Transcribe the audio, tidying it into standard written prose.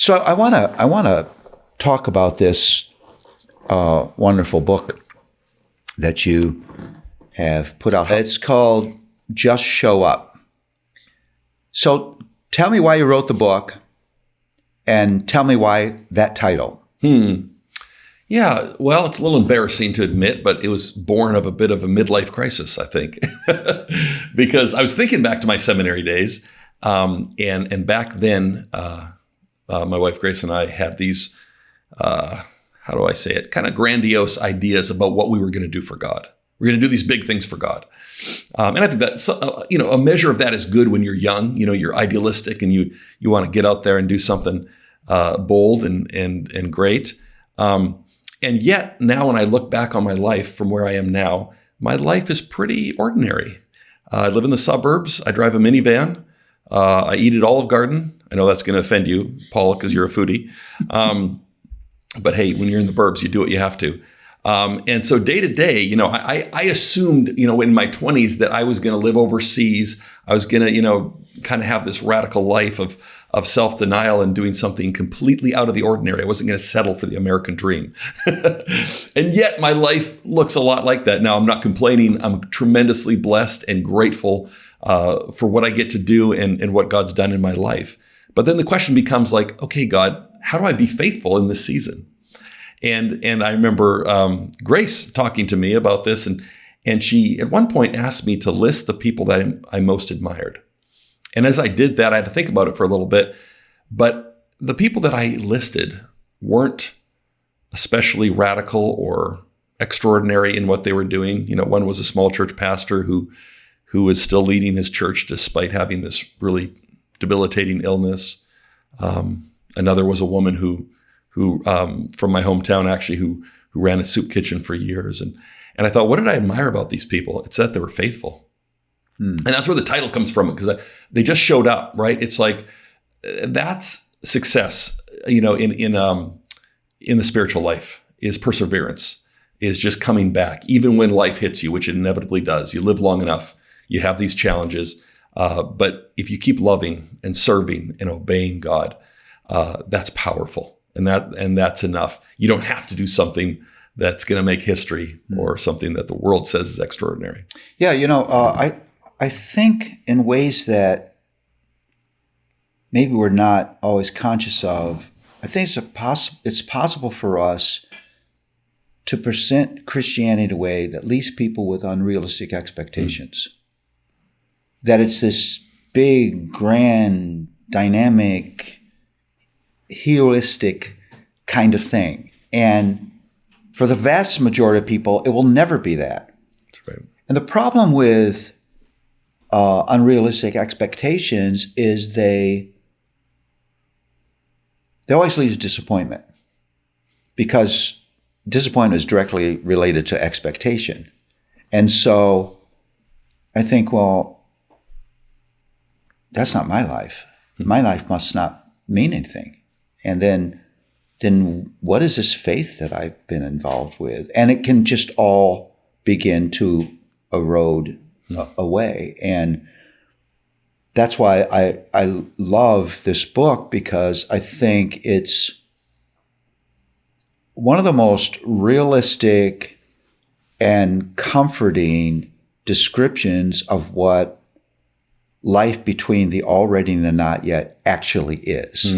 So I want to talk about this wonderful book that you have put out. It's called Just Show Up. So tell me why you wrote the book, and tell me why that title. Yeah, well, it's a little embarrassing to admit, but it was born of a bit of a midlife crisis, I think, because I was thinking back to my seminary days, and back then, my wife Grace and I had these, how do I say it, kind of grandiose ideas about what we were going to do for God. We're going to do these big things for God. And I think that, a measure of that is good when you're young. You're idealistic and you want to get out there and do something bold and great. And yet now when I look back on my life from where I am now, my life is pretty ordinary. I live in the suburbs. I drive a minivan. I eat at Olive Garden. I know that's going to offend you, Paul, because you're a foodie. But hey, when you're in the burbs, you do what you have to. And so day to day, I assumed, in my 20s that I was going to live overseas. I was going to, kind of have this radical life of self-denial and doing something completely out of the ordinary. I wasn't going to settle for the American dream. And yet my life looks a lot like that. Now, I'm not complaining. I'm tremendously blessed and grateful for what I get to do and what God's done in my life. But then the question becomes like, okay, God, how do I be faithful in this season? And I remember Grace talking to me about this, and she at one point asked me to list the people that I most admired. And as I did that, I had to think about it for a little bit. But the people that I listed weren't especially radical or extraordinary in what they were doing. One was a small church pastor who was still leading his church despite having this really debilitating illness. Another was a woman who from my hometown actually, who ran a soup kitchen for years. And I thought, what did I admire about these people? It's that they were faithful. And that's where the title comes from, because they just showed up, right? It's like, that's success, in the spiritual life, is perseverance, is just coming back, even when life hits you, which it inevitably does. You live long enough, you have these challenges. But if you keep loving and serving and obeying God, that's powerful. And that's enough. You don't have to do something that's going to make history or something that the world says is extraordinary. Yeah, I think in ways that maybe we're not always conscious of, I think it's possible for us to present Christianity in a way that leaves people with unrealistic expectations. That it's this big, grand, dynamic, heroistic kind of thing. And for the vast majority of people, it will never be that. That's right. And the problem with unrealistic expectations is they always lead to disappointment, because disappointment is directly related to expectation. And so I think, well, that's not my life. My life must not mean anything. And then what is this faith that I've been involved with? And it can just all begin to erode away. And that's why I love this book, because I think it's one of the most realistic and comforting descriptions of what life between the already and the not yet actually is.